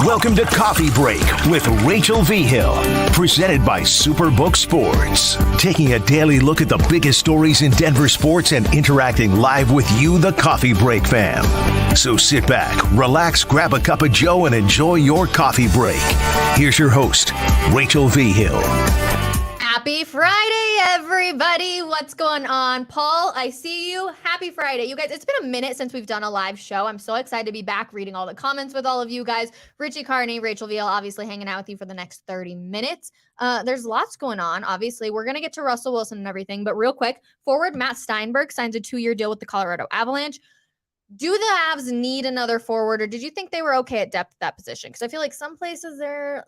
Welcome to Coffee Break with Rachel V. Hill, presented by Superbook Sports. Taking a daily look at the biggest stories in Denver sports and interacting live with you, the Coffee Break fam. So sit back, relax, grab a cup of joe, and enjoy your coffee break. Here's your host, Rachel V. Hill. Happy Friday, everybody. What's going on? Paul, I see you. Happy Friday. You guys, it's been a minute since we've done a live show. I'm so excited to be back reading all the comments with all of you guys. Richie Carney, Rachel Veal, obviously hanging out with you for the next 30 minutes. There's lots going on. Obviously, we're going to get to Russell Wilson and everything, but real quick, forward Matt Steinberg signs a 2-year deal with the Colorado Avalanche. Do the Avs need another forward, or did you think they were okay at depth at that position? Because I feel like some places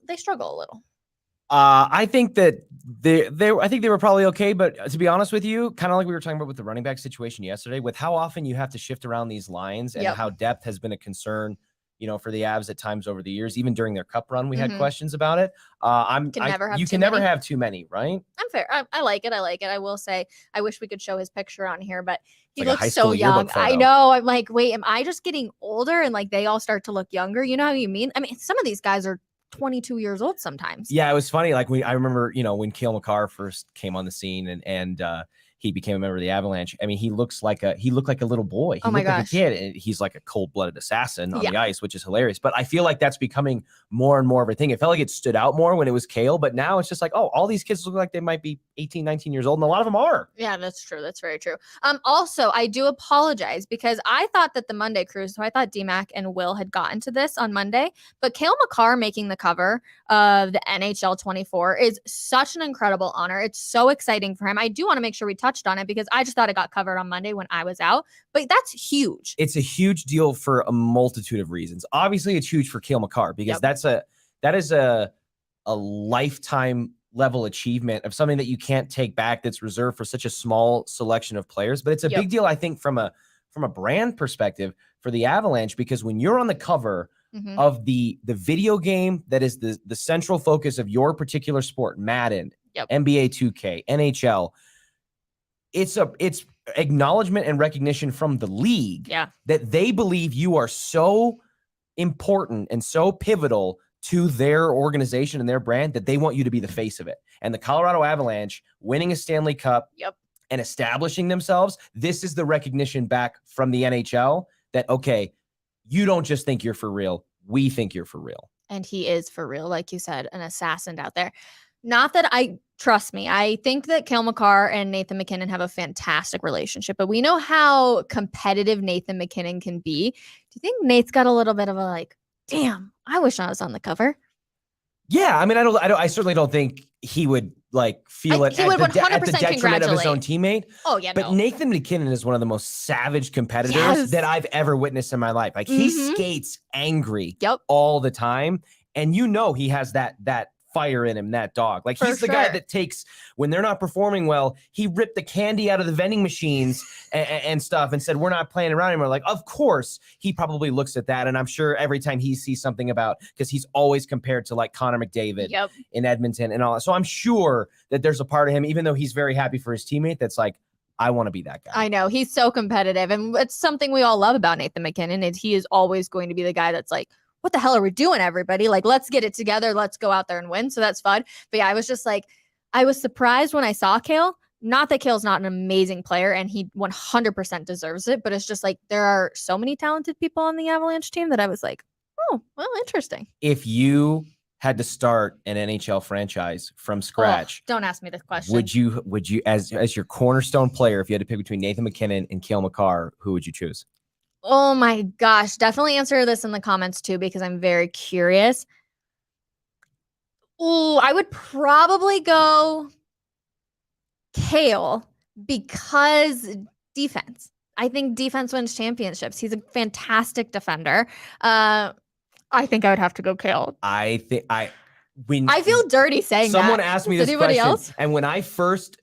they struggle a little. I think that I think they were probably okay, but to be honest with you, kind of like we were talking about with the running back situation yesterday, with how often you have to shift around these lines and how depth has been a concern, for the Avs at times over the years. Even during their cup run, we had questions about it. You can never have too many, right? I'm fair. I like it. I will say, I wish we could show his picture on here, but he looks so young. I know. I'm like, wait, am I just getting older and like they all start to look younger? You know how you mean? I mean, some of these guys are 22 years old sometimes. Yeah, it was funny. Like I remember, when Makar first came on the scene and he became a member of the Avalanche. I mean, he looked like a little boy. He looked like a kid, and he's like a cold-blooded assassin on the ice, which is hilarious. But I feel like that's becoming more and more of a thing. It felt like it stood out more when it was Kale, but now it's just like, oh, all these kids look like they might be 18, 19 years old, and a lot of them are. Yeah, that's true. That's very true. Also, I do apologize because I thought that the Monday crew, so I thought DMAC and Will had gotten to this on Monday, but Cale Makar making the cover of the NHL 24 is such an incredible honor. It's so exciting for him. I do want to make sure we touched on it because I just thought it got covered on Monday when I was out, but that's huge. It's a huge deal for a multitude of reasons. Obviously, it's huge for Cale Makar because that is a lifetime level achievement of something that you can't take back, that's reserved for such a small selection of players. But it's a big deal, I think, from a brand perspective for the Avalanche, because when you're on the cover of the video game that is the central focus of your particular sport, Madden, NBA 2K, NHL, it's acknowledgement and recognition from the league that they believe you are so important and so pivotal to their organization and their brand that they want you to be the face of it. And the Colorado Avalanche winning a Stanley Cup and establishing themselves, this is the recognition back from the NHL that, okay, you don't just think you're for real. We think you're for real. And he is for real, like you said, an assassin out there. Not that trust me, I think that Cale Makar and Nathan McKinnon have a fantastic relationship, but we know how competitive Nathan McKinnon can be. Do you think Nate's got a little bit of a like, damn, I wish I was on the cover? Yeah, I mean, I certainly don't think he would feel it at the detriment of his own teammate. Oh yeah, but Nathan McKinnon is one of the most savage competitors that I've ever witnessed in my life. Like he skates angry all the time, and he has that fire in him, that dog. Like he's the guy that takes, when they're not performing well, he ripped the candy out of the vending machines and stuff and said, we're not playing around anymore. Like, of course, he probably looks at that. And I'm sure every time he sees something because he's always compared to like Connor McDavid in Edmonton and all that. So I'm sure that there's a part of him, even though he's very happy for his teammate, that's like, I want to be that guy. I know. He's so competitive. And it's something we all love about Nathan McKinnon, is he is always going to be the guy that's like, what the hell are we doing, everybody? Like, let's get it together. Let's go out there and win. So that's fun. But yeah, I was just like, I was surprised when I saw Cale. Not that Cale's not an amazing player and he 100% deserves it, but it's just like there are so many talented people on the Avalanche team that I was like, oh, well, interesting. If you had to start an NHL franchise from scratch, don't ask me this question. Would you as your cornerstone player, if you had to pick between Nathan McKinnon and Cale Makar, who would you choose? Oh my gosh. Definitely answer this in the comments too, because I'm very curious. Oh, I would probably go Cale because defense. I think defense wins championships. He's a fantastic defender. I think I would have to go Cale. I feel dirty saying someone that. asked me this question, else? And when I first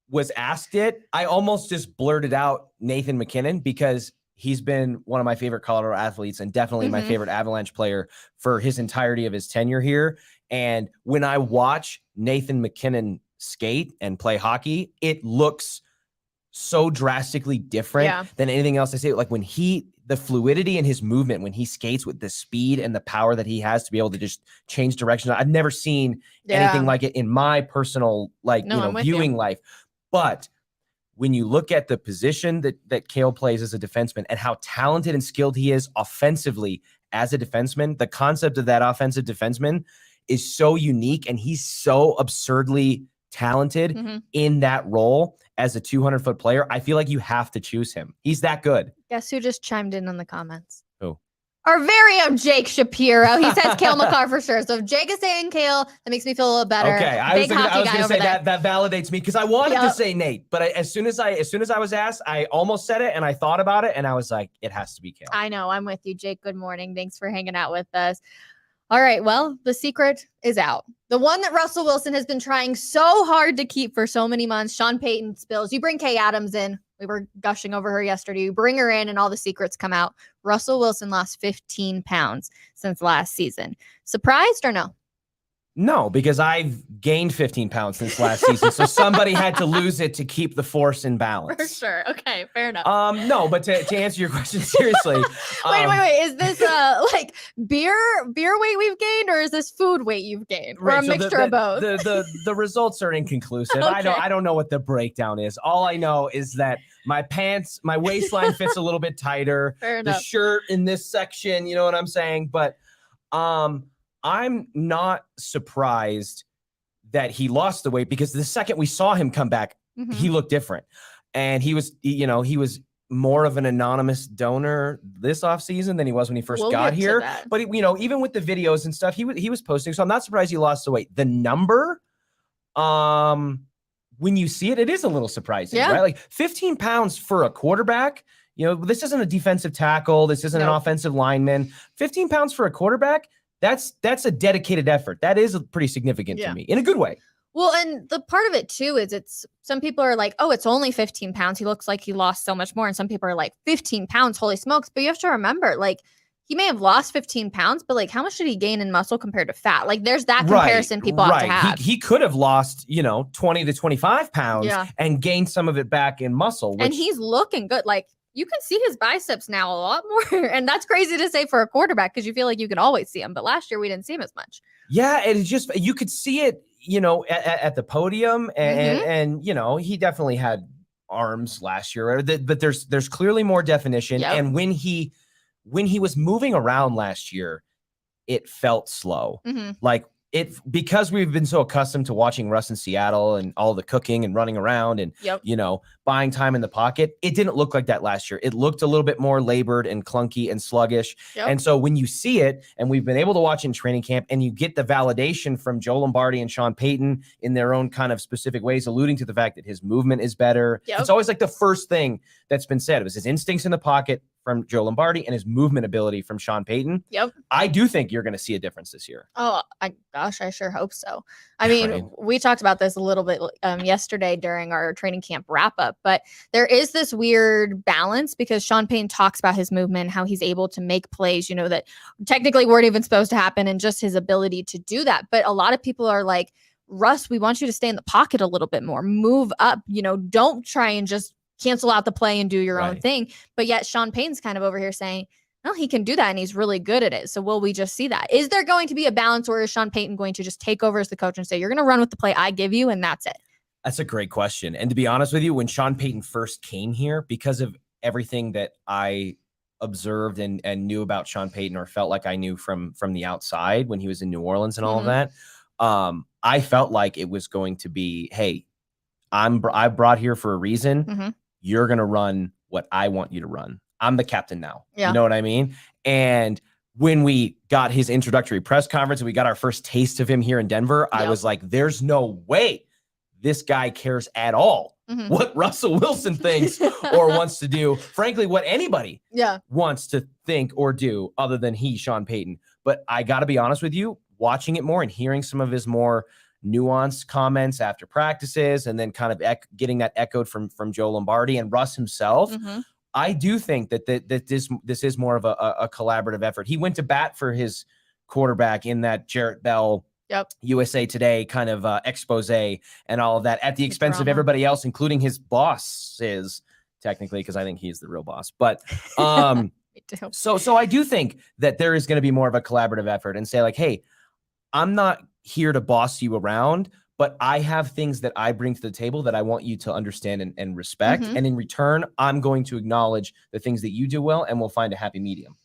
was asked it, I almost just blurted out Nathan McKinnon because he's been one of my favorite Colorado athletes and definitely my favorite Avalanche player for his entirety of his tenure here. And when I watch Nathan McKinnon skate and play hockey, it looks so drastically different than anything else I say. Like when the fluidity in his movement when he skates with the speed and the power that he has to be able to just change direction. I've never seen anything like it in my personal, viewing life. But when you look at the position that Cale plays as a defenseman and how talented and skilled he is offensively as a defenseman, the concept of that offensive defenseman is so unique, and he's so absurdly talented in that role as a 200-foot player. I feel like you have to choose him. He's that good. Guess who just chimed in the comments? Who? Our very own Jake Shapiro. He says Cale Makar for sure. So if Jake is saying Cale, that makes me feel a little better. Okay, I was going to say that validates me, because I wanted to say Nate, but as soon as I was asked, I almost said it, and I thought about it, and I was like, it has to be Cale. I know. I'm with you, Jake. Good morning. Thanks for hanging out with us. All right. Well, the secret is out. The one that Russell Wilson has been trying so hard to keep for so many months. Sean Payton spills. You bring Kay Adams in. We were gushing over her yesterday. You bring her in and all the secrets come out. Russell Wilson lost 15 pounds since last season. Surprised or no? No, because I've gained 15 pounds since last season. So somebody had to lose it to keep the force in balance. For sure. Okay, fair enough. No, but to answer your question seriously. Wait. Is this like beer weight we've gained, or is this food weight you've gained? Or a mixture of both? The results are inconclusive. Okay. I don't know what the breakdown is. All I know is that my waistline fits a little bit tighter. Fair enough. The shirt in this section, you know what I'm saying? But I'm not surprised that he lost the weight, because the second we saw him come back, he looked different. And he was more of an anonymous donor this offseason than he was when he first got here. But even with the videos and stuff, he was posting. So I'm not surprised he lost the weight. The number, when you see it, it is a little surprising, right? Like 15 pounds for a quarterback. This isn't a defensive tackle. This isn't an offensive lineman. 15 pounds for a quarterback. That's a dedicated effort. That is pretty significant to me in a good way. Well, and the part of it too is some people are like, oh, it's only 15 pounds. He looks like he lost so much more. And some people are like 15 pounds, holy smokes. But you have to remember, like, he may have lost 15 pounds, but like, how much did he gain in muscle compared to fat? Like, there's that comparison people have to have. He could have lost, 20 to 25 pounds and gained some of it back in muscle. And he's looking good. Like, you can see his biceps now a lot more. And that's crazy to say for a quarterback, because you feel like you can always see him. But last year we didn't see him as much. Yeah, it's just, you could see it, at the podium. And he definitely had arms last year. But there's clearly more definition. Yep. And when he was moving around last year, it felt slow. Like, because we've been so accustomed to watching Russ in Seattle and all the cooking and running around and, buying time in the pocket, it didn't look like that last year. It looked a little bit more labored and clunky and sluggish. Yep. And so when you see it, and we've been able to watch in training camp, and you get the validation from Joe Lombardi and Sean Payton in their own kind of specific ways, alluding to the fact that his movement is better. Yep. It's always like the first thing that's been said. It was his instincts in the pocket from Joe Lombardi and his movement ability from Sean Payton. Yep. I do think you're going to see a difference this year. Oh, gosh, I sure hope so. I mean, we talked about this a little bit yesterday during our training camp wrap up, but there is this weird balance, because Sean Payton talks about his movement, how he's able to make plays, that technically weren't even supposed to happen, and just his ability to do that. But a lot of people are like, Russ, we want you to stay in the pocket a little bit more, move up, don't try and just cancel out the play and do your own thing. But yet Sean Payton's kind of over here saying, no, he can do that, and he's really good at it. So will we just see that? Is there going to be a balance, or is Sean Payton going to just take over as the coach and say, you're going to run with the play I give you, and that's it? That's a great question. And to be honest with you, when Sean Payton first came here, because of everything that I observed and knew about Sean Payton, or felt like I knew from the outside when he was in New Orleans and all of that, I felt like it was going to be, hey, I brought here for a reason. You're going to run what I want you to run. I'm the captain now. Yeah. You know what I mean? And when we got his introductory press conference and we got our first taste of him here in Denver, I was like, there's no way this guy cares at all what Russell Wilson thinks or wants to do. Frankly, what anybody wants to think or do other than Sean Payton. But I got to be honest with you, watching it more and hearing some of his more nuanced comments after practices, and then kind of getting that echoed from Joe Lombardi and Russ himself, I do think that this is more of a collaborative effort. He went to bat for his quarterback in that Jarrett Bell USA Today kind of expose and all of that, at the expense of everybody else, including his bosses, technically, because I think he's the real boss. But Me too. So I do think that there is going to be more of a collaborative effort and say like, hey, I'm not here to boss you around, but I have things that I bring to the table that I want you to understand and respect. Mhm. And in return, I'm going to acknowledge the things that you do well, and we'll find a happy medium.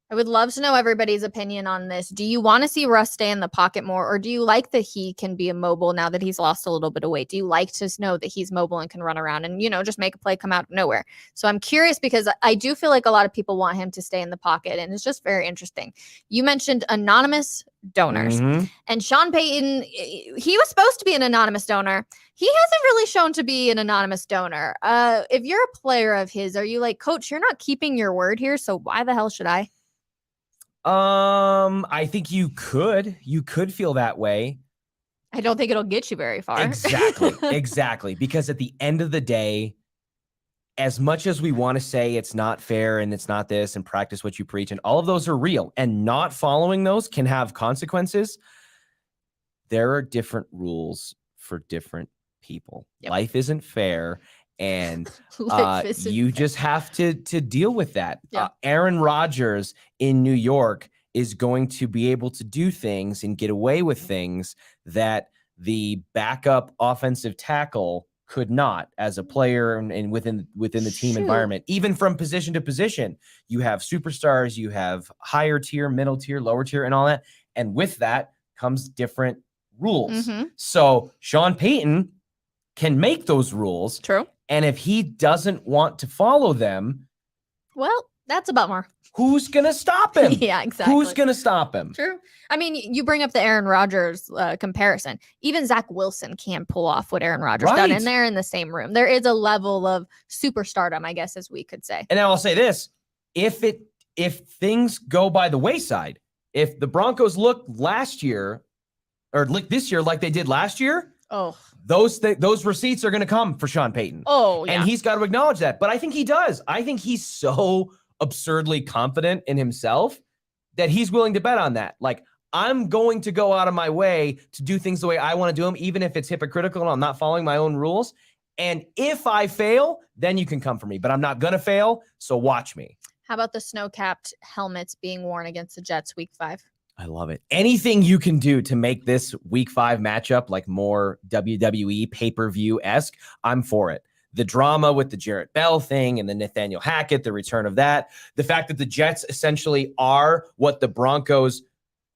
I would love to know everybody's opinion on this. Do you want to see Russ stay in the pocket more, or do you like that he can be immobile now that he's lost a little bit of weight? Do you like to know that he's mobile and can run around and, just make a play come out of nowhere? So I'm curious because I do feel like a lot of people want him to stay in the pocket, and it's just very interesting. You mentioned anonymous donors, and Sean Payton, he was supposed to be an anonymous donor. He hasn't really shown to be an anonymous donor. If you're a player of his, are you like, Coach, you're not keeping your word here, so why the hell should I? I think you could feel that way. I don't think it'll get you very far. Exactly. Because at the end of the day, as much as we want to say it's not fair and it's not this and practice what you preach, and all of those are real, and not following those can have consequences. There are different rules for different people. Yep. Life isn't fair. And you just have to deal with that. Yeah. Aaron Rodgers in New York is going to be able to do things and get away with things that the backup offensive tackle could not as a player and within the team environment. Even from position to position, you have superstars, you have higher tier, middle tier, lower tier, and all that. And with that comes different rules. So Sean Payton can make those rules. True. And if he doesn't want to follow them, well, that's a bummer. Who's going to stop him? Yeah, exactly. Who's going to stop him? True. I mean, you bring up the Aaron Rodgers comparison. Even Zach Wilson can't pull off what Aaron Rodgers done, and they're in the same room. There is a level of superstarbom, I guess, as we could say. And I'll say this: if things go by the wayside, if the Broncos look last year or look this year like they did last year, those receipts are going to come for Sean Payton. Oh, yeah. And he's got to acknowledge that. But I think he does. I think he's so absurdly confident in himself that he's willing to bet on that. Like, I'm going to go out of my way to do things the way I want to do them, even if it's hypocritical and I'm not following my own rules. And if I fail, then you can come for me. But I'm not going to fail, so watch me. How about the snow-capped helmets being worn against the Jets week 5? I love it. Anything you can do to make this week 5 matchup like more WWE pay-per-view-esque, I'm for it. The drama with the Jarrett Bell thing and the Nathaniel Hackett, the return of that, the fact that the Jets essentially are what the Broncos,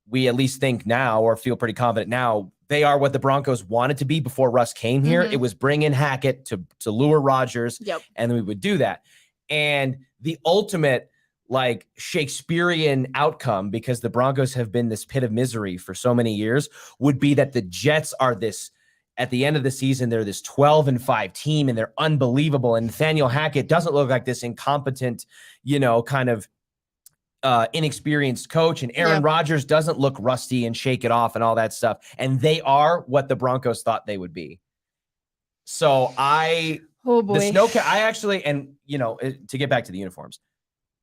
we at least think now or feel pretty confident now, they are what the Broncos wanted to be before Russ came here. It was bring in Hackett to lure Rodgers, and then we would do that. And the ultimate like Shakespearean outcome, because the Broncos have been this pit of misery for so many years, would be that the Jets are this, at the end of the season, they're this 12-5 team and they're unbelievable. And Nathaniel Hackett doesn't look like this incompetent, kind of inexperienced coach. And Aaron Rodgers doesn't look rusty and shake it off and all that stuff. And they are what the Broncos thought they would be. So the snowcat, I actually, and to get back to the uniforms,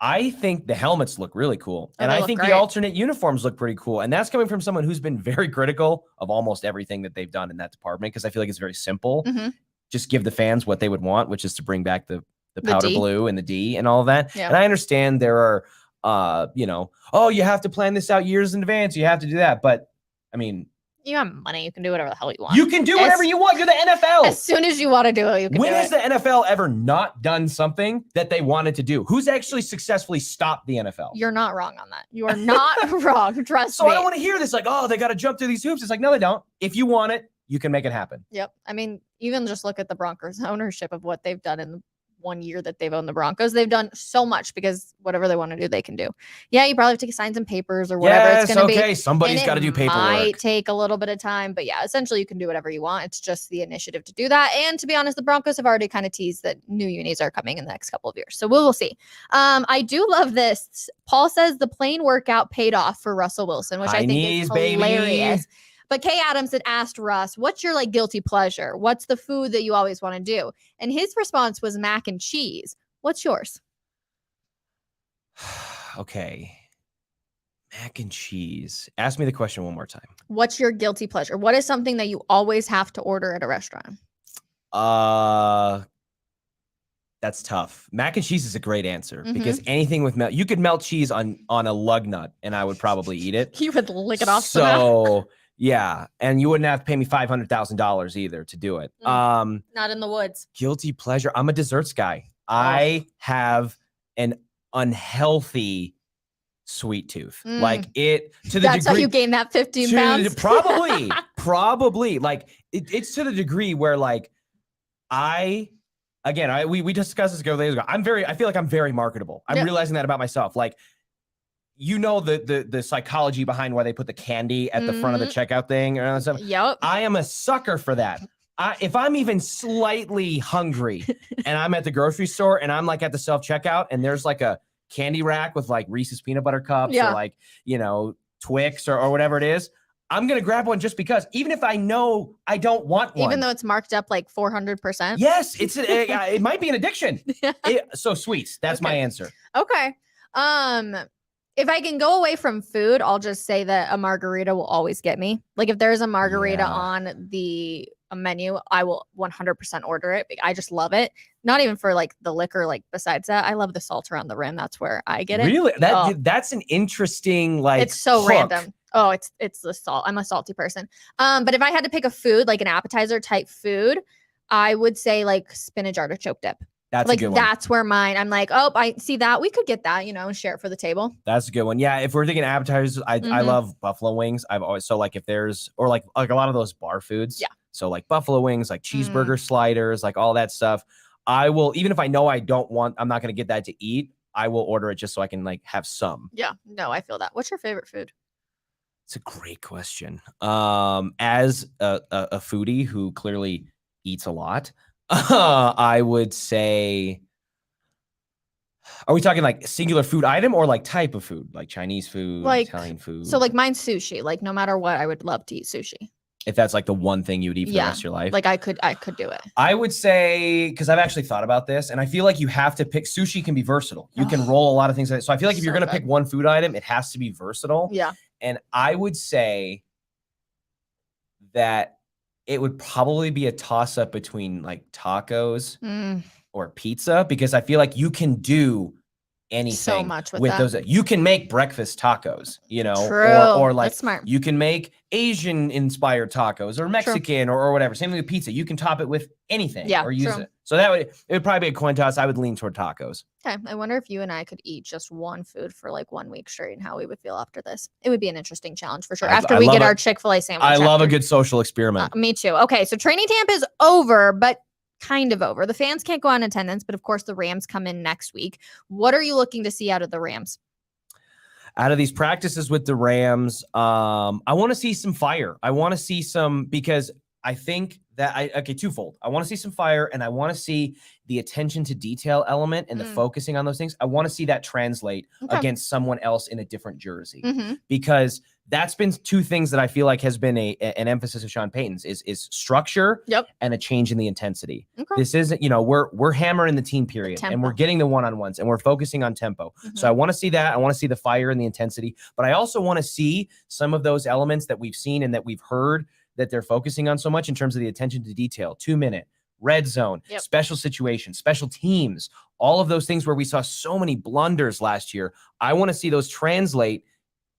I think the helmets look really cool. And I think the alternate uniforms look pretty cool. And that's coming from someone who's been very critical of almost everything that they've done in that department, because I feel like it's very simple. Just give the fans what they would want, which is to bring back the powder blue and the D and all of that. And I understand there are, you have to plan this out years in advance. You have to do that. But I mean, you have money. You can do whatever the hell you want. You can do whatever you want. You're the NFL. As soon as you want to do it, you can do it. When has the NFL ever not done something that they wanted to do? Who's actually successfully stopped the NFL? You're not wrong on that. You are not wrong. Trust me. So I don't want to hear this like, oh, they got to jump through these hoops. It's like, no, they don't. If you want it, you can make it happen. Yep. I mean, even just look at the Broncos' ownership of what they've done in the 1 year that they've owned the Broncos. They've done so much because whatever they want to do, they can do. Yeah, you probably have to sign some papers or whatever it's going to be. Somebody's got to do paperwork. It might take a little bit of time, but yeah, essentially you can do whatever you want. It's just the initiative to do that. And to be honest, the Broncos have already kind of teased that new unis are coming in the next couple of years. So we'll see. I do love this. Paul says the plane workout paid off for Russell Wilson, which I think is hilarious. Baby. But Kay Adams had asked Russ, what's your guilty pleasure? What's the food that you always want to do? And his response was mac and cheese. What's yours? Okay. Mac and cheese. Ask me the question one more time. What's your guilty pleasure? What is something that you always have to order at a restaurant? That's tough. Mac and cheese is a great answer because anything with melt, you could melt cheese on a lug nut and I would probably eat it. You would lick it off. So yeah, and you wouldn't have to pay me $500,000 either to do it. Not in the woods. Guilty pleasure. I'm a desserts guy. I have an unhealthy sweet tooth. Like it to the That's degree, how you gain that 15 pounds. Probably. Like it's to the degree where like we discussed this a couple days ago. I feel like I'm very marketable. I'm realizing that about myself. Like, you know, the psychology behind why they put the candy at the front of the checkout thing and stuff. Yep. I am a sucker for that. If I'm even slightly hungry and I'm at the grocery store and I'm like at the self-checkout and there's like a candy rack with like Reese's peanut butter cups or like, you know, Twix or whatever it is, I'm going to grab one just because, even if I know I don't want one. Even though it's marked up like 400%? Yes, it might be an addiction. So sweets, that's my answer. Okay. If I can go away from food, I'll just say that a margarita will always get me. Like if there's a margarita on the menu, I will 100% order it. I just love it. Not even for like the liquor, like besides that, I love the salt around the rim. That's where I get it. Really? That's an interesting, like, it's so hook. random. Oh, it's the salt. I'm a salty person. But if I had to pick a food, like an appetizer type food, I would say like spinach artichoke dip. That's like a good one. That's where mine. I'm like, oh, I see that. We could get that, you know, and share it for the table. That's a good one. Yeah, if we're thinking appetizers, I love buffalo wings. I've always like if there's like a lot of those bar foods. Yeah. So like buffalo wings, like cheeseburger sliders, like all that stuff. I will, even if I know I'm not going to get that to eat, I will order it just so I can like have some. Yeah. No, I feel that. What's your favorite food? It's a great question. As a foodie who clearly eats a lot, I would say, are we talking like singular food item or like type of food, like Chinese food, like Italian food? So like mine's sushi. Like no matter what, I would love to eat sushi. If that's like the one thing you would eat for the rest of your life. Like I could do it. I would say, because I've actually thought about this and I feel like you have to pick, sushi can be versatile. You can roll a lot of things. So I feel like if you're going to pick one food item, it has to be versatile. Yeah. And I would say that it would probably be a toss up between like tacos or pizza, because I feel like you can do anything so much with those. You can make breakfast tacos, you know, or like you can make Asian inspired tacos or Mexican or whatever. Same thing with pizza. You can top it with anything or use it. So it would probably be a coin toss. I would lean toward tacos. Okay. I wonder if you and I could eat just one food for like 1 week straight and how we would feel after this. It would be an interesting challenge for sure. After we get our Chick-fil-A sandwich. I love a good social experiment. Me too. Okay. So training camp is over, but kind of over. The fans can't go on attendance, but of course the Rams come in next week. What are you looking to see out of the Rams? Out of these practices with the Rams, I want to see some fire. I want to see some, because I think that twofold. I want to see some fire and I want to see the attention to detail element and the focusing on those things. I want to see that translate against someone else in a different jersey, because that's been two things that I feel like has been an emphasis of Sean Payton's is structure and a change in the intensity. This isn't, you know, we're hammering the team period and we're getting the one-on-ones and we're focusing on tempo. So I want to see that. I want to see the fire and the intensity, but I also want to see some of those elements that we've seen and that we've heard that they're focusing on so much in terms of the attention to detail, 2-minute, red zone, special situations, special teams, all of those things where we saw so many blunders last year. I want to see those translate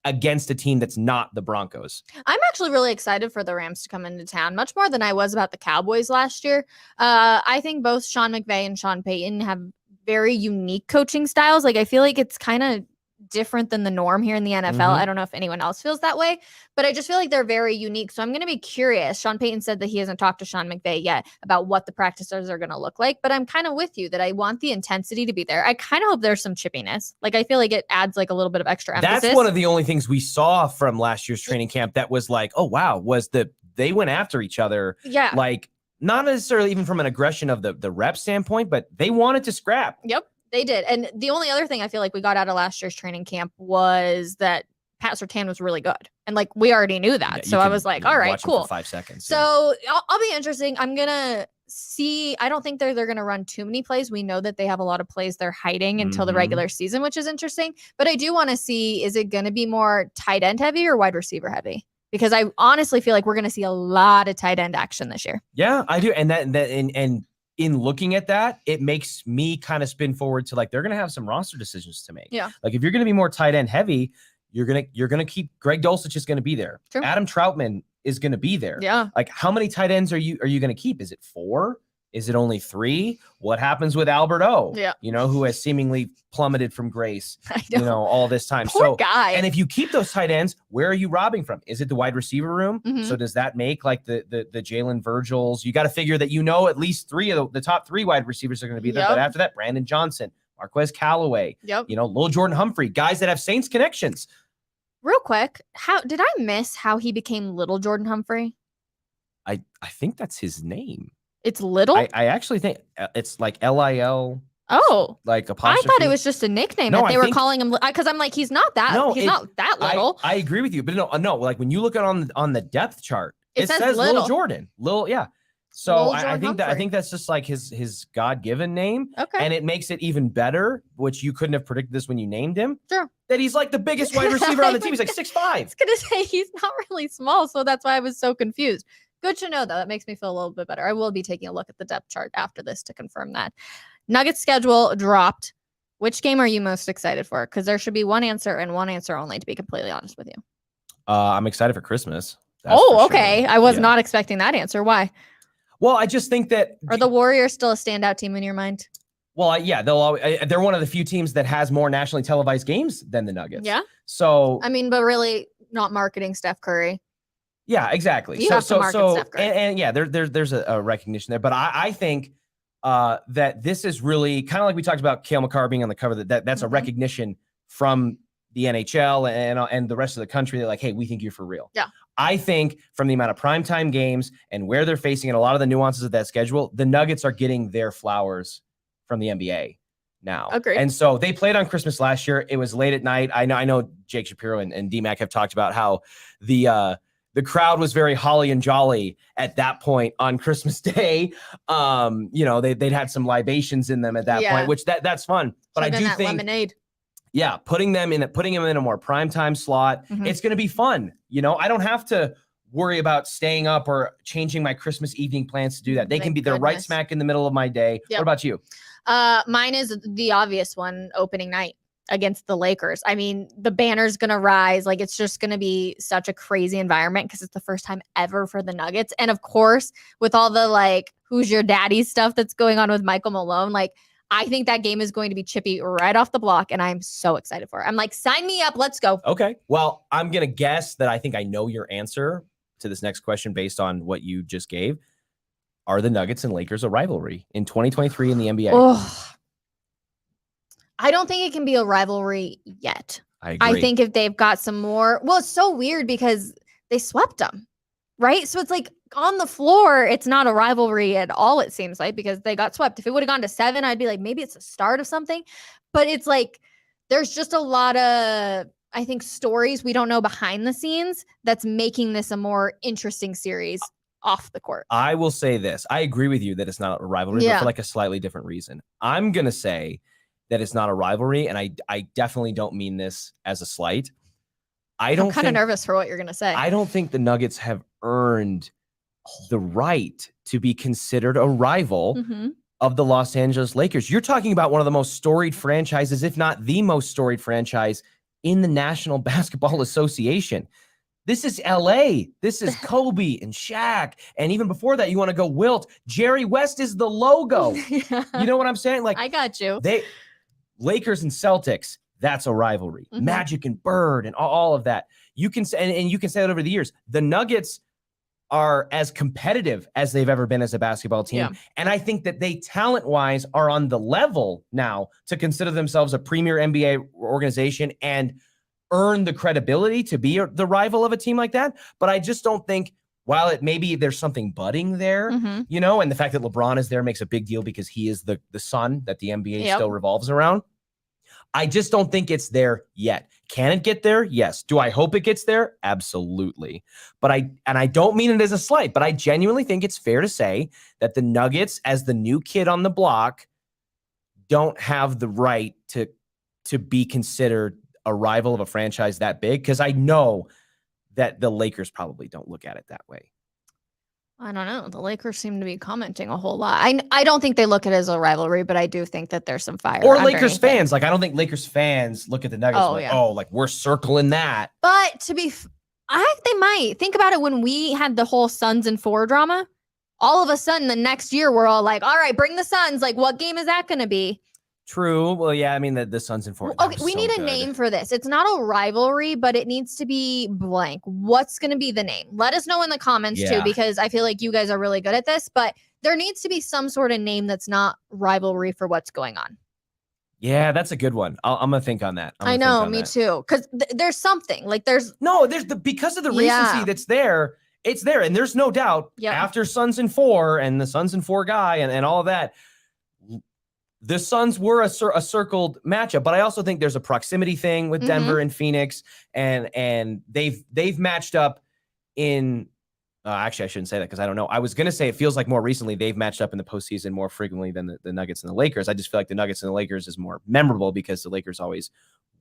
against a team that's not the Broncos. I'm actually really excited for the Rams to come into town, much more than I was about the Cowboys last year. I think both Sean McVay and Sean Payton have very unique coaching styles. Like I feel like it's kind of different than the norm here in the NFL. I don't know if anyone else feels that way, but I just feel like they're very unique. So I'm going to be curious. Sean Payton said that he hasn't talked to Sean McVay yet about what the practices are going to look like, but I'm kind of with you that I want the intensity to be there. I kind of hope there's some chippiness. Like I feel like it adds like a little bit of extra emphasis. That's one of the only things we saw from last year's training camp that was like, oh wow, was that they went after each other. Yeah. Like not necessarily even from an aggression of the rep standpoint, but they wanted to scrap. Yep. They did. And the only other thing I feel like we got out of last year's training camp was that Pat Surtain was really good. And like, we already knew that. So I was like, all right, cool. 5 seconds. So I'll be interesting. I'm going to see. I don't think they're going to run too many plays. We know that they have a lot of plays they're hiding until the regular season, which is interesting. But I do want to see, is it going to be more tight end heavy or wide receiver heavy? Because I honestly feel like we're going to see a lot of tight end action this year. Yeah, I do. And in looking at that, it makes me kind of spin forward to like, they're going to have some roster decisions to make. Yeah. Like if you're going to be more tight end heavy, you're going to keep Greg Dulcich is going to be there. True. Adam Troutman is going to be there. Yeah. Like how many tight ends are you going to keep? Is it 4? Is it only 3? What happens with Albert O? Yeah. Who has seemingly plummeted from grace, I know. all this time. Poor guy. And if you keep those tight ends, where are you robbing from? Is it the wide receiver room? Mhm. So does that make like the Jalen Virgils? You got to figure that at least 3 of the top 3 wide receivers are going to be there. Yep. But after that, Brandon Johnson, Marquez Callaway, Yep. Lil Jordan Humphrey, guys that have Saints connections. Real quick, how did I miss how he became Little Jordan Humphrey? I think that's his name. It's Little? I actually think it's like LIL. Oh, Like I apostrophe. thought it was just a nickname No, that they I were think- calling him because I'm like, he's not that little. I agree with you, but no. Like when you look at on the depth chart, It it says says Little. Lil Jordan. Yeah. So Lil I Jordan think Humphrey. that's just like his God-given name, Okay. and it makes it even better, which you couldn't have predicted this when you named him. Sure. That he's like the biggest wide receiver on the team. He's like I 6'5". was gonna say he's not really small, so that's why I was so confused. Good to know, though. That makes me feel a little bit better. I will be taking a look at the depth chart after this to confirm that. Nuggets schedule dropped. Which game are you most excited for? Because there should be one answer and one answer only, to be completely honest with you. I'm excited for Christmas. That's Oh, for sure. okay. I was Yeah. not expecting that answer. Why? Well, I just think that. Are the Warriors still a standout team in your mind? Well, yeah, they're one of the few teams that has more nationally televised games than the Nuggets. Yeah. So I mean, but really not marketing Steph Curry. yeah, exactly. You have to market Steph Curry. And yeah, there's a recognition there, but I think that this is really kind of like we talked about Cale Makar being on the cover. That's a Mhm. recognition from the NHL and the rest of the country. They're like, hey, we think you're for real. Yeah. I think from the amount of primetime games and where they're facing and a lot of the nuances of that schedule, the Nuggets are getting their flowers from the NBA now. Agreed. And so they played on Christmas last year. It was late at night. I know Jake Shapiro and D-Mac have talked about how the crowd was very holly and jolly at that point on Christmas Day. They'd had some libations in them at that Yeah. point, which that's fun. But I Should've do done that think, lemonade. yeah, putting them in a more primetime slot, Mhm. it's going to be fun. I don't have to worry about staying up or changing my Christmas evening plans to do that. They can Thank be right goodness. smack in the middle of my day. Yep. What about you? Mine is the obvious one, opening night against the Lakers. I mean, the banner's going to rise. Like, it's just going to be such a crazy environment because it's the first time ever for the Nuggets. And of course, with all the like, who's your daddy stuff that's going on with Michael Malone, like, I think that game is going to be chippy right off the block. And I'm so excited for it. I'm like, sign me up. Let's go. Okay. Well, I'm going to guess that I think I know your answer to this next question based on what you just gave. Are the Nuggets and Lakers a rivalry in 2023 in the NBA? Oh, I don't think it can be a rivalry yet. I agree. I think if they've got some more, well, it's so weird because they swept them, right? So it's like on the floor, it's not a rivalry at all, it seems like, because they got swept. If it would have gone to 7, I'd be like, maybe it's the start of something. But it's like, there's just a lot of, I think, stories we don't know behind the scenes that's making this a more interesting series off the court. I will say this. I agree with you that it's not a rivalry, but Yeah. for like a slightly different reason. I'm going to say that it's not a rivalry, and I definitely don't mean this as a slight. I'm kind of nervous for what you're going to say. I don't think the Nuggets have earned the right to be considered a rival Mhm. of the Los Angeles Lakers. You're talking about one of the most storied franchises, if not the most storied franchise in the National Basketball Association. This is LA. This is Kobe and Shaq. And even before that, you want to go Wilt. Jerry West is the logo. Yeah. You know what I'm saying? Like, I got you. Lakers and Celtics, that's a rivalry. Mhm. Magic and Bird and all of that. You can say, and you can say that over the years. The Nuggets are as competitive as they've ever been as a basketball team. Yeah. And I think that they talent-wise are on the level now to consider themselves a premier NBA organization and earn the credibility to be the rival of a team like that. But I just don't think, while it maybe there's something budding there, Mhm. and the fact that LeBron is there makes a big deal because he is the sun that the NBA Yep. still revolves around. I just don't think it's there yet. Can it get there? Yes. Do I hope it gets there? Absolutely. But I don't mean it as a slight, but I genuinely think it's fair to say that the Nuggets, as the new kid on the block, don't have the right to be considered a rival of a franchise that big, because I know that the Lakers probably don't look at it that way. I don't know. The Lakers seem to be commenting a whole lot. I don't think they look at it as a rivalry, but I do think that there's some fire. Or Lakers underneath it. fans. Like, I don't think Lakers fans look at the Nuggets Oh, like, yeah. oh, like we're circling that. But I think they might. Think about it when we had the whole Suns and 4 drama. All of a sudden, the next year, we're all like, all right, bring the Suns. Like, what game is that going to be? True. Well, yeah, I mean, the Suns and 4. Okay, we need a name for this. It's not a rivalry, but it needs to be blank. What's going to be the name? Let us know in the comments too, because I feel like you guys are really good at this, but there needs to be some sort of name that's not rivalry for what's going on. Yeah, that's a good one. I'm gonna think on that. I know, me too. Because there's something like there's because of the recency that's there. It's there, and there's no doubt. After Suns and 4 and the Suns and 4 guy and all of that, the Suns were a circled matchup. But I also think there's a proximity thing with Denver and Phoenix, and they've matched up in. Actually, I shouldn't say that because I don't know. I was going to say it feels like more recently they've matched up in the postseason more frequently than the Nuggets and the Lakers. I just feel like the Nuggets and the Lakers is more memorable because the Lakers always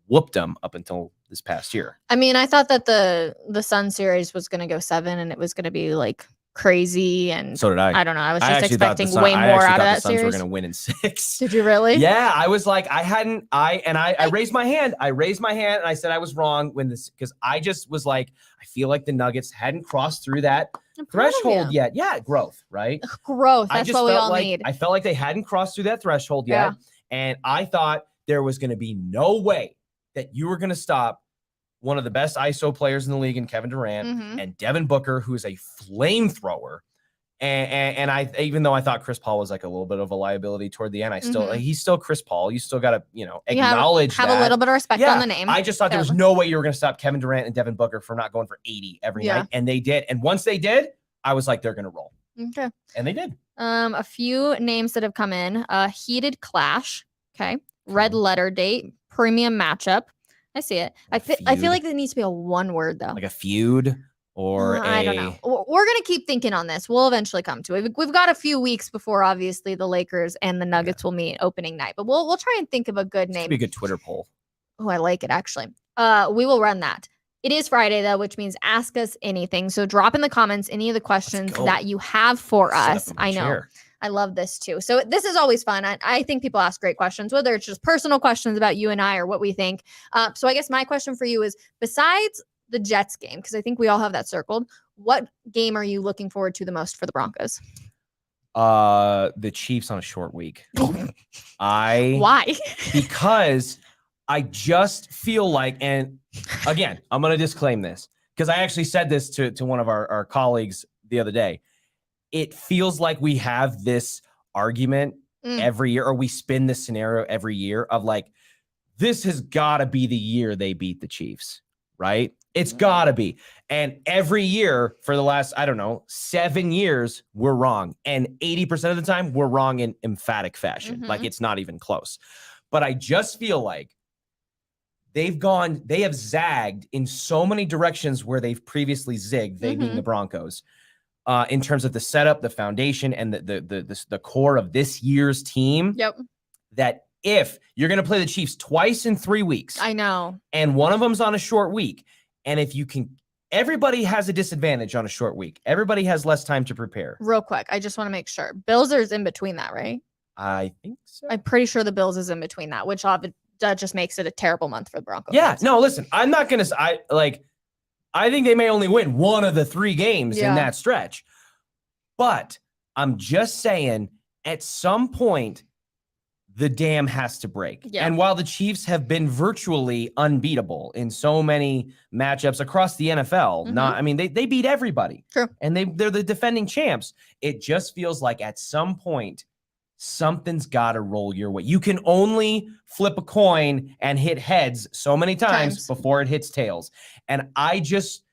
whooped them up until this past year. I mean, I thought that the Sun series was going to go 7 and it was going to be like crazy. And so did I. I don't know. I was just expecting way more out of that series. The Suns were going to win in 6. Did you really? Yeah, I was like, I raised my hand. I raised my hand and I said I was wrong because I just was like, I feel like the Nuggets hadn't crossed through that threshold yet. Yeah, growth, right? Growth. That's what we all need. I felt like they hadn't crossed through that threshold yet. And I thought there was going to be no way that you were going to stop one of the best ISO players in the league in Kevin Durant and Devin Booker, who is a flamethrower. And I, even though I thought Chris Paul was like a little bit of a liability toward the end, I still, he's still Chris Paul. You still got to, acknowledge have a little bit of respect on the name. I just thought there was no way you were going to stop Kevin Durant and Devin Booker from not going for 80 every night. And they did. And once they did, I was like, they're going to roll. Okay. And they did. A few names that have come in, heated clash. Okay. Red letter date, premium matchup. I see it. I feel like there needs to be a one word though. Like a feud or I don't know. We're going to keep thinking on this. We'll eventually come to it. We've got a few weeks before obviously the Lakers and the Nuggets will meet opening night, but we'll try and think of a good name. Be a good Twitter poll. Oh, I like it actually. We will run that. It is Friday though, which means ask us anything. So drop in the comments any of the questions that you have for us. I know. Chair. I love this too. So this is always fun. I think people ask great questions, whether it's just personal questions about you and I or what we think. So I guess my question for you is, besides the Jets game, because I think we all have that circled, what game are you looking forward to the most for the Broncos? The Chiefs on a short week. Why? Because I just feel like, and again, I'm going to disclaim this because I actually said this to one of our colleagues the other day. It feels like we have this argument every year, or we spin this scenario every year of like, this has got to be the year they beat the Chiefs, right? It's got to be. And every year for the last, 7 years, we're wrong. And 80% of the time, we're wrong in emphatic fashion. Like, it's not even close. But I just feel like they have zagged in so many directions where they've previously zigged, they being the Broncos. In terms of the setup, the foundation, and the core of this year's team. Yep. That if you're going to play the Chiefs twice in 3 weeks. I know. And one of them's on a short week. And if you can, everybody has a disadvantage on a short week. Everybody has less time to prepare. Real quick, I just want to make sure. Bills is in between that, right? I think so. I'm pretty sure the Bills is in between that, which that just makes it a terrible month for the Broncos. Yeah. No, listen, I'm not going to, I think they may only win one of the 3 games in that stretch. But I'm just saying, at some point, the dam has to break. Yeah. And while the Chiefs have been virtually unbeatable in so many matchups across the NFL, they beat everybody. True. And they're the defending champs. It just feels like at some point, something's got to roll your way. You can only flip a coin and hit heads so many times before it hits tails. And I just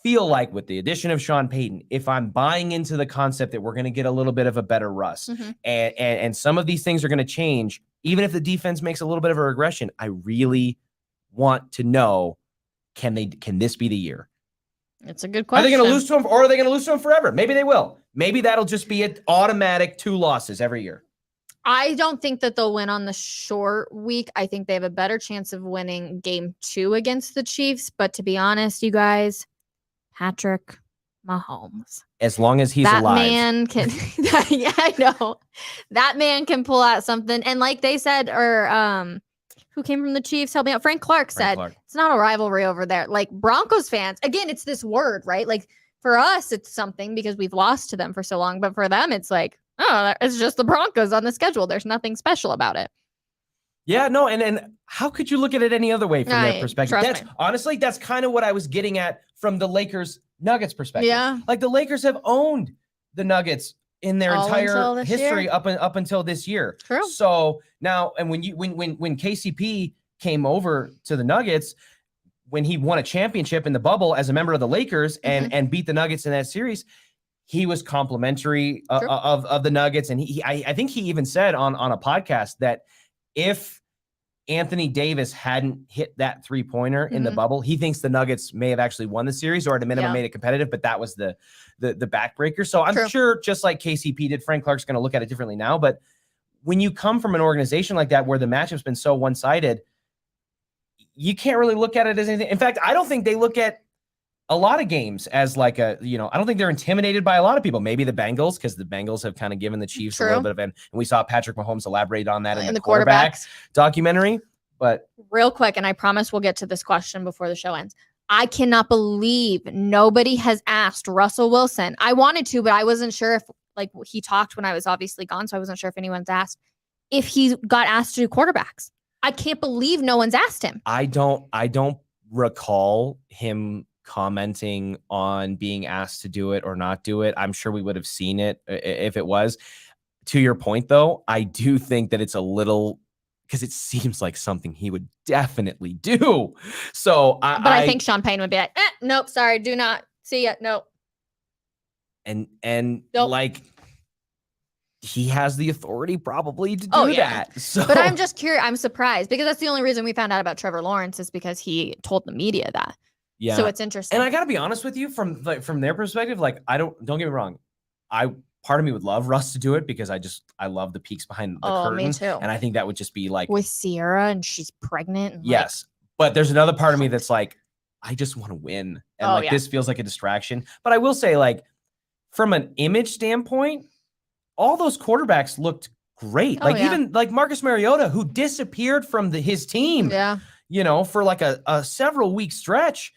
feel like with the addition of Sean Payton, if I'm buying into the concept that we're going to get a little bit of a better Russ and some of these things are going to change, even if the defense makes a little bit of a regression, I really want to know, can this be the year? It's a good question. Are they going to lose to him, or are they going to lose to him forever? Maybe they will. Maybe that'll just be an automatic 2 losses every year. I don't think that they'll win on the short week. I think they have a better chance of winning game 2 against the Chiefs. But to be honest, you guys, Patrick Mahomes. As long as he's that alive. man can, yeah, I know. That man can pull out something. And like they said, or who came from the Chiefs, help me out. Frank Clark said, it's not a rivalry over there. Like Broncos fans, again, it's this word, right? Like for us, it's something because we've lost to them for so long. But for them, it's like, oh, it's just the Broncos on the schedule. There's nothing special about it. Yeah, no, and how could you look at it any other way from their perspective? Honestly, that's kind of what I was getting at from the Lakers Nuggets perspective. Yeah. Like the Lakers have owned the Nuggets in their entire history up until this year. True. So now, and when KCP came over to the Nuggets, when he won a championship in the bubble as a member of the Lakers and beat the Nuggets in that series, he was complimentary of the Nuggets. And I think he even said on a podcast that if Anthony Davis hadn't hit that 3-pointer in the bubble, he thinks the Nuggets may have actually won the series or at a minimum made it competitive, but that was the backbreaker. So I'm sure just like KCP did, Frank Clark's going to look at it differently now. But when you come from an organization like that, where the matchup's been so one-sided, you can't really look at it as anything. In fact, I don't think they look at a lot of games as like I don't think they're intimidated by a lot of people. Maybe the Bengals, because the Bengals have kind of given the Chiefs a little bit of and we saw Patrick Mahomes elaborate on that in the quarterbacks documentary. But real quick, and I promise we'll get to this question before the show ends. I cannot believe nobody has asked Russell Wilson. I wanted to, but I wasn't sure if he talked when I was obviously gone, so I wasn't sure if anyone's asked if he got asked to do quarterbacks. I can't believe no one's asked him. I don't recall him commenting on being asked to do it or not do it. I'm sure we would have seen it if it was. To your point, though, I do think that it's a little, because it seems like something he would definitely do. So I think Sean Payton would be like, nope, sorry, do not see it. Nope. And nope. Like he has the authority probably to do that. So, but I'm just curious. I'm surprised because that's the only reason we found out about Trevor Lawrence is because he told the media that. Yeah. So it's interesting. And I got to be honest with you from their perspective, don't get me wrong. Part of me would love Russ to do it because I love the peeks behind the curtain. Me too. And I think that would just be like with Sierra and she's pregnant. And yes. But there's another part of me that's like, I just want to win. And this feels like a distraction. But I will say, like, from an image standpoint, all those quarterbacks looked great. Even like Marcus Mariota, who disappeared from his team, for like a several week stretch.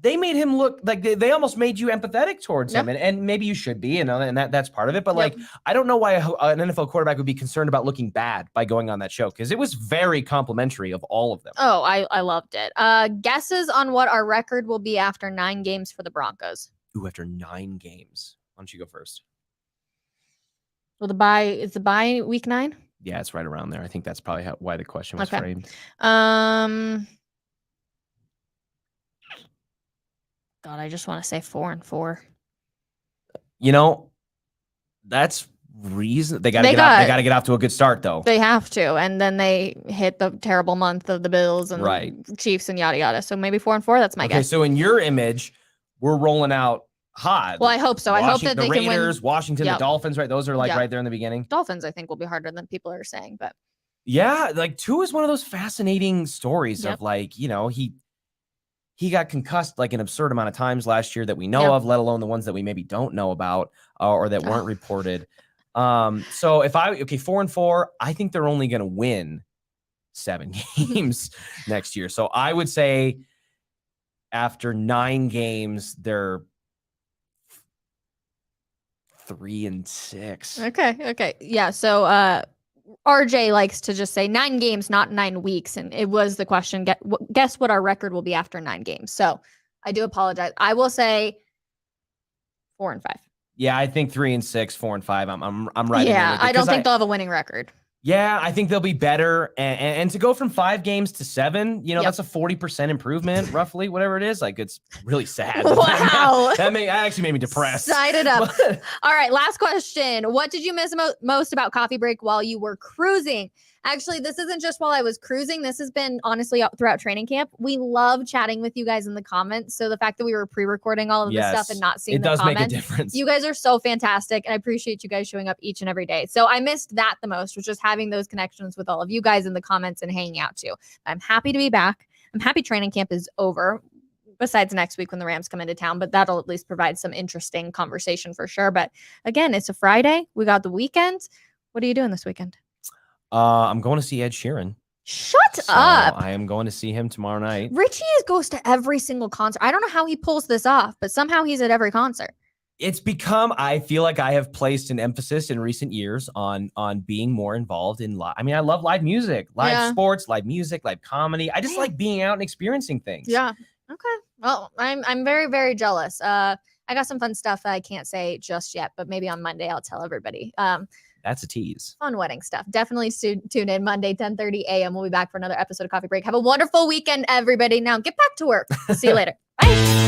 They made him look like they almost made you empathetic towards him. And maybe you should be, and that's part of it. But like, I don't know why an NFL quarterback would be concerned about looking bad by going on that show, because it was very complimentary of all of them. Oh, I loved it. Guesses on what our record will be after 9 games for the Broncos. Ooh, after 9 games. Why don't you go first? Well, is the bye week 9? Yeah, it's right around there. I think that's probably why the question was framed. God, I just want to say 4-4. That's reason they got to get off to a good start, though. They have to, and then they hit the terrible month of the Bills and the Chiefs and yada yada. So maybe 4-4. That's my guess. So in your image, we're rolling out hot. Well, I hope so. I hope that they can win. Raiders, Washington, the Dolphins, right? Those are right there in the beginning. Dolphins, I think, will be harder than people are saying, but yeah, like Tua is one of those fascinating stories of he got concussed like an absurd amount of times last year that we know of, let alone the ones that we maybe don't know about or that weren't reported. So if 4-4, I think they're only going to win 7 games next year. So I would say after 9 games, they're 3-6. Okay. Yeah. So RJ likes to just say 9 games, not 9 weeks. And it was the question, guess what our record will be after 9 games. So I do apologize. I will say 4-5. Yeah, I think 3-6, 4-5. I'm right. Yeah, I don't think they'll have a winning record. Yeah, I think they'll be better. And to go from 5 games to 7, that's a 40% improvement, roughly, whatever it is. Like, it's really sad. Wow. that actually made me depressed. Sign it up. All right, last question. What did you miss most about Coffee Break while you were cruising? Actually, this isn't just while I was cruising. This has been, honestly, throughout training camp. We love chatting with you guys in the comments. So the fact that we were pre-recording all of this stuff and not seeing the comments. It does make a difference. You guys are so fantastic, and I appreciate you guys showing up each and every day. So I missed that the most, was just having those connections with all of you guys in the comments and hanging out too. I'm happy to be back. I'm happy training camp is over. besides next week when the Rams come into town, but that'll at least provide some interesting conversation for sure. But again, it's a Friday. We got the weekend. What are you doing this weekend? I'm going to see Ed Sheeran. Shut up. I am going to see him tomorrow night. Richie goes to every single concert. I don't know how he pulls this off, but somehow he's at every concert. It's become, I feel like I have placed an emphasis in recent years on being more involved in live. I mean, I love live music, live sports, live music, live comedy. I just like being out and experiencing things. Yeah. Okay. Well, I'm very, very jealous. I got some fun stuff that I can't say just yet, but maybe on Monday I'll tell everybody. That's a tease. Fun wedding stuff. Definitely tune in Monday, 10:30 a.m. We'll be back for another episode of Coffee Break. Have a wonderful weekend, everybody. Now get back to work. See you later. Bye.